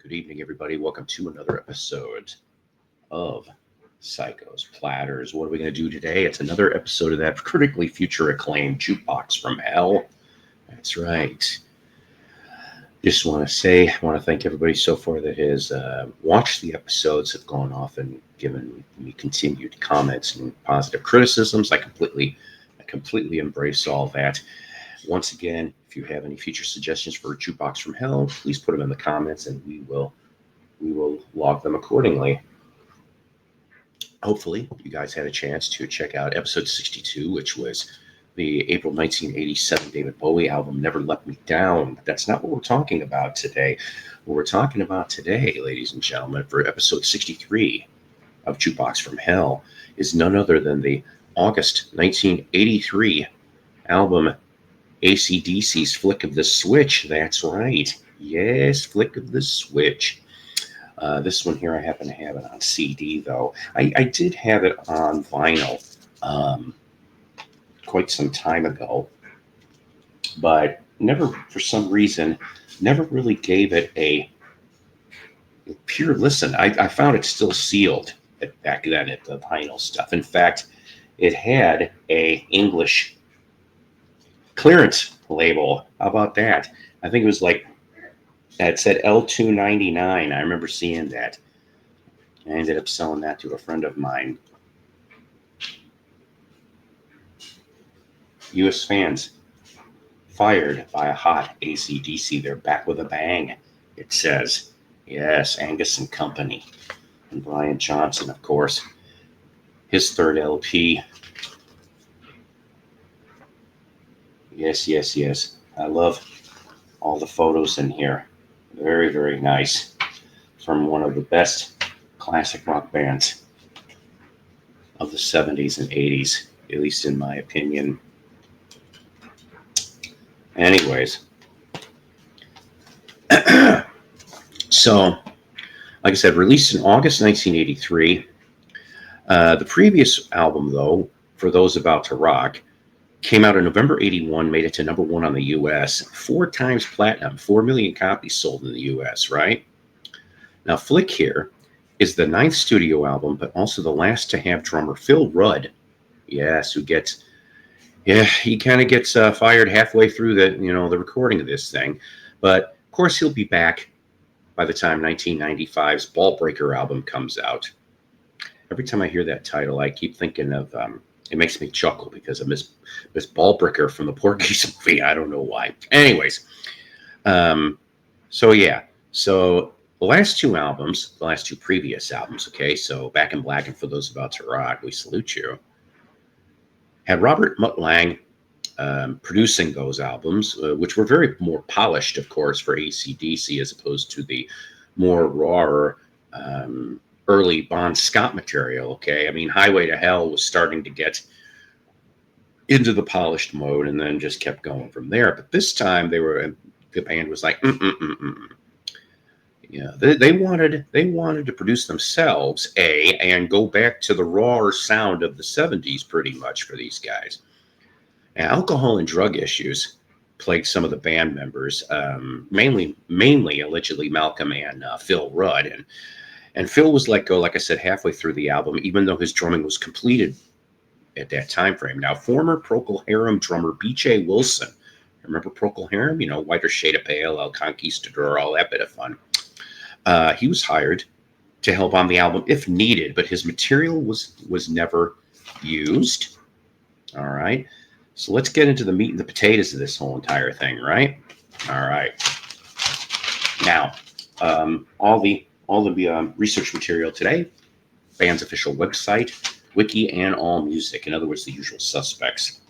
Good evening, everybody. Welcome to another episode of Psychos Platters. What are we going to do today? It's another episode of that critically future acclaimed Jukebox from Hell. That's right. Just want to thank everybody so far that has watched the episodes, have gone off and given me continued comments and positive criticisms. I completely embrace all that. Once again, if you have any future suggestions for a Jukebox from Hell, please put them in the comments and we will log them accordingly. Hopefully, you guys had a chance to check out episode 62, which was the April 1987 David Bowie album, Never Let Me Down. But that's not what we're talking about today. What we're talking about today, ladies and gentlemen, for episode 63 of Jukebox from Hell, is none other than the August 1983 album AC/DC's Flick of the Switch. That's right. Yes, Flick of the Switch. This one here, I happen to have it on CD, though. I did have it on vinyl quite some time ago, but never, for some reason, never really gave it a pure listen. I found it still sealed back then at the vinyl stuff. In fact, it had a English clearance label. How about that? I think it was like, it said L299. I remember seeing that. I ended up selling that to a friend of mine. U.S. fans fired by a hot AC/DC. They're back with a bang, it says. Yes, Angus and Company. And Brian Johnson, of course. His third LP. Yes. I love all the photos in here. Very, very nice. From one of the best classic rock bands of the 70s and 80s, at least in my opinion. Anyways. So, like I said, released in August 1983. The previous album, though, For Those About to Rock, came out in November 81, made it to number one on the U.S., 4 times platinum, 4 million copies sold in the U.S., right? Now, Flick here is the 9th studio album, but also the last to have drummer Phil Rudd. Yes, he kind of gets fired halfway through the recording of this thing. But, of course, he'll be back by the time 1995's Ballbreaker album comes out. Every time I hear that title, I keep thinking of... it makes me chuckle because of Miss Ballbreaker from the Porky's movie. I don't know why. Anyways, so the last two previous albums, okay, so Back in Black and For Those About to Rock, we salute you, had Robert Mutt Lange producing those albums, which were very more polished, of course, for AC/DC as opposed to the more raw early Bon Scott material, okay? I mean, Highway to Hell was starting to get into the polished mode and then just kept going from there. But this time the band was like, Yeah, they wanted to produce themselves, and go back to the rawer sound of the 70s pretty much for these guys. Now, alcohol and drug issues plagued some of the band members, mainly allegedly Malcolm and Phil Rudd. And Phil was let go, like I said, halfway through the album, even though his drumming was completed at that time frame. Now, former Procol Harum drummer B.J. Wilson, remember Procol Harum? Whiter Shade of Pale, El Conquistador, all that bit of fun. He was hired to help on the album if needed, but his material was never used. All right. So let's get into the meat and the potatoes of this whole entire thing, right? All right. Now, all the research material today, band's official website, wiki, and all music. In other words, the usual suspects.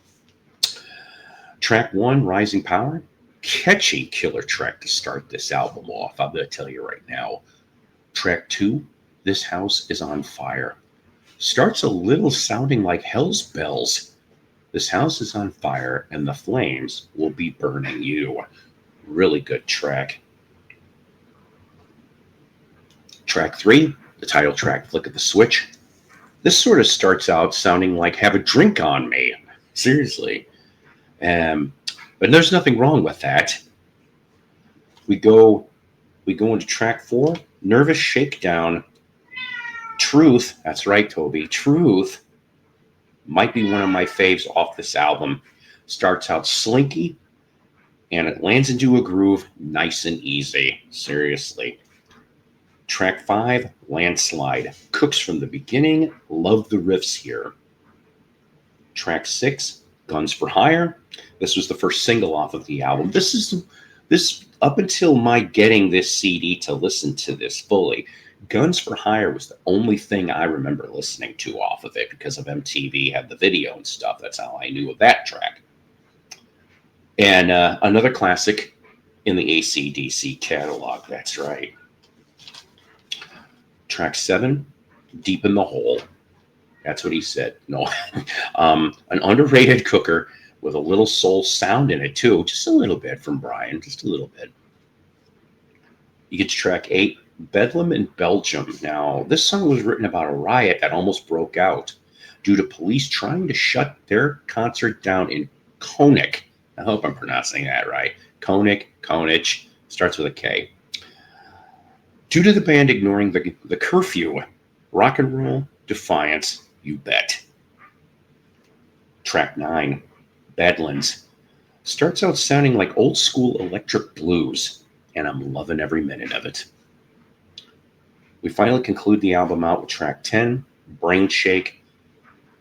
Track 1, Rising Power. Catchy killer track to start this album off. I'm going to tell you right now. Track 2, This House is on Fire. Starts a little sounding like Hell's Bells. This house is on fire and the flames will be burning you. Really good track. Track 3, the title track, Flick of the Switch. This sort of starts out sounding like Have a Drink on Me. Seriously. But there's nothing wrong with that. We go We go into track 4, Nervous Shakedown. Truth, that's right, Toby. Truth might be one of my faves off this album. Starts out slinky, and it lands into a groove nice and easy. Seriously. Track 5, Landslide. Cooks from the beginning. Love the riffs here. Track 6, Guns for Hire. This was the first single off of the album. This up until my getting this CD to listen to this fully, Guns for Hire was the only thing I remember listening to off of it because of MTV had the video and stuff. That's how I knew of that track. And another classic in the AC/DC catalog. That's right. Track 7, Deep in the Hole. That's what he said. No, an underrated cooker with a little soul sound in it too. Just a little bit from Brian, just a little bit. You get to track 8, Bedlam in Belgium. Now, this song was written about a riot that almost broke out due to police trying to shut their concert down in Konik. I hope I'm pronouncing that right. Konich, starts with a K. Due to the band ignoring the curfew, rock and roll, defiance, you bet. Track 9, Badlands. Starts out sounding like old school electric blues, and I'm loving every minute of it. We finally conclude the album out with track 10, Brain Shake,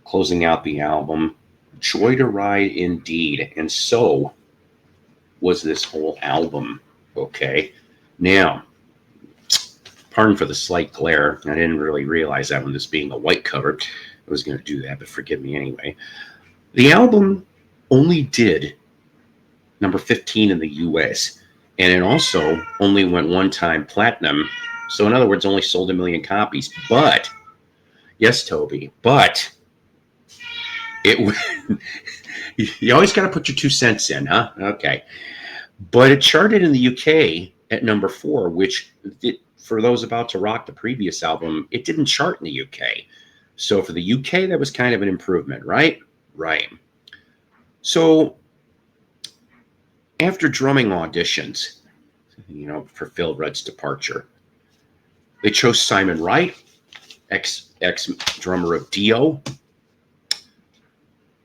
closing out the album. Joy to ride indeed, and so was this whole album. Okay, now, pardon for the slight glare. I didn't really realize that when this being a white cover, I was going to do that, but forgive me anyway. The album only did number 15 in the US, and it also only went one time platinum. So in other words, only sold 1 million copies. But, yes, Toby, but it you always got to put your 2 cents in, huh? Okay. But it charted in the UK at number 4, which, for those about to rock the previous album, it didn't chart in the UK. So for the UK, that was kind of an improvement, right? Right. So after drumming auditions, for Phil Rudd's departure, they chose Simon Wright, ex-drummer of Dio.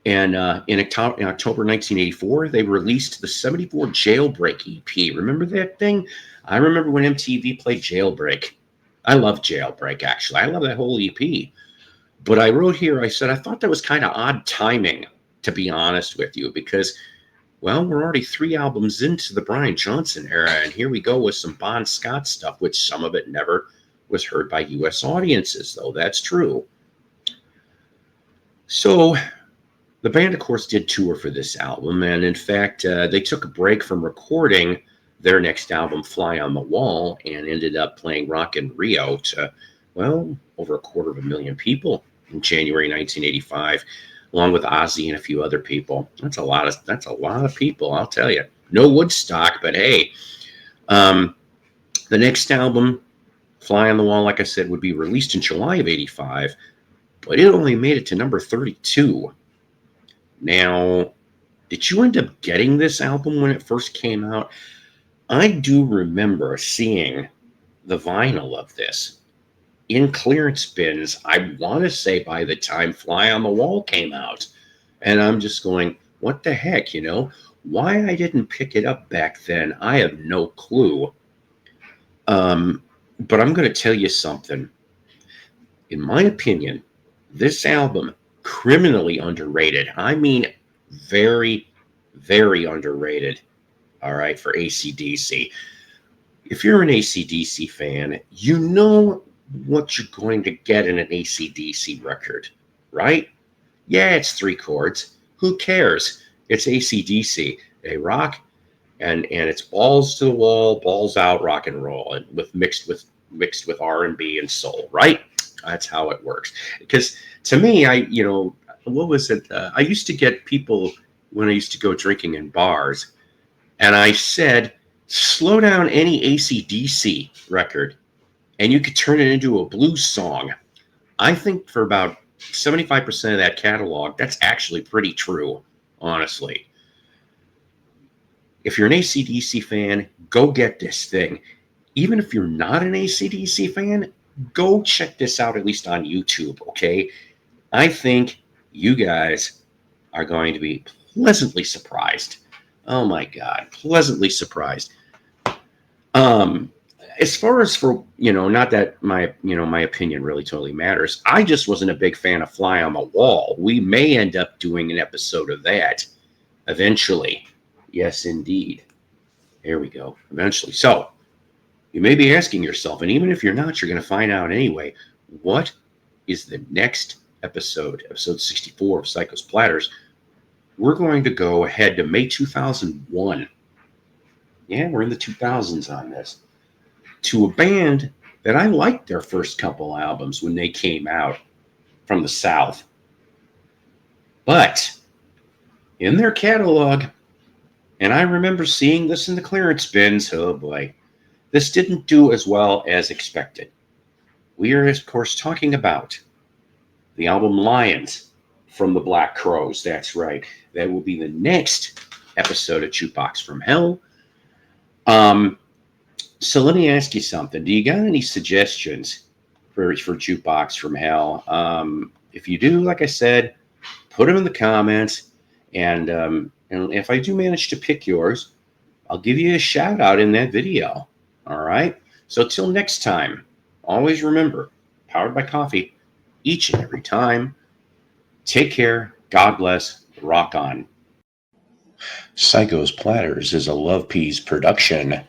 And in October 1984, they released the 74 Jailbreak EP. Remember that thing? I remember when MTV played Jailbreak. I love Jailbreak, actually. I love that whole EP. But I wrote here, I said, I thought that was kind of odd timing, to be honest with you, because, well, we're already 3 albums into the Brian Johnson era, and here we go with some Bon Scott stuff, which some of it never was heard by U.S. audiences, though. That's true. So the band, of course, did tour for this album, and in fact, they took a break from recording their next album, Fly on the Wall, and ended up playing Rock in Rio to, well, over 250,000 people in January 1985, along with Ozzy and a few other people. That's a lot of people, I'll tell you. No Woodstock, but hey, the next album, Fly on the Wall, like I said, would be released in July of 85, but it only made it to number 32. Now, did you end up getting this album when it first came out? I do remember seeing the vinyl of this in clearance bins, I want to say by the time Fly on the Wall came out. And I'm just going, what the heck, Why I didn't pick it up back then, I have no clue. But I'm going to tell you something. In my opinion, this album, criminally underrated. I mean, very, very underrated, all right, for AC/DC. If you're an AC/DC fan, you know what you're going to get in an AC/DC record, right? Yeah, it's 3 chords. Who cares? It's AC/DC. They rock, and it's balls to the wall, balls out, rock and roll, and mixed with R&B and soul, right? That's how it works. Because to me, what was it? I used to get people when I used to go drinking in bars, and I said, slow down any AC/DC record, and you could turn it into a blues song. I think for about 75% of that catalog, that's actually pretty true, honestly. If you're an AC/DC fan, go get this thing. even if you're not an AC/DC fan, go check this out at least on YouTube, okay? I think you guys are going to be pleasantly surprised. Oh my God, pleasantly surprised. Um, as far as for, not that my opinion really totally matters. I just wasn't a big fan of Fly on the Wall. We may end up doing an episode of that eventually. Yes, indeed. There we go. Eventually. So you may be asking yourself, and even if you're not, you're going to find out anyway, what is the next episode, episode 64 of Psycho's Platters? We're going to go ahead to May 2001. Yeah, we're in the 2000s on this. To a band that I liked their first couple albums when they came out from the South. But in their catalog, and I remember seeing this in the clearance bins, oh boy, this didn't do as well as expected. We are, of course, talking about the album Lions from the Black Crowes. That's right. That will be the next episode of Jukebox from Hell. So let me ask you something. Do you got any suggestions for Jukebox from Hell? If you do, like I said, put them in the comments. And if I do manage to pick yours, I'll give you a shout out in that video. All right. So till next time, always remember, powered by coffee, each and every time. Take care. God bless. Rock on. Psycho's Platters is a Love Peas production.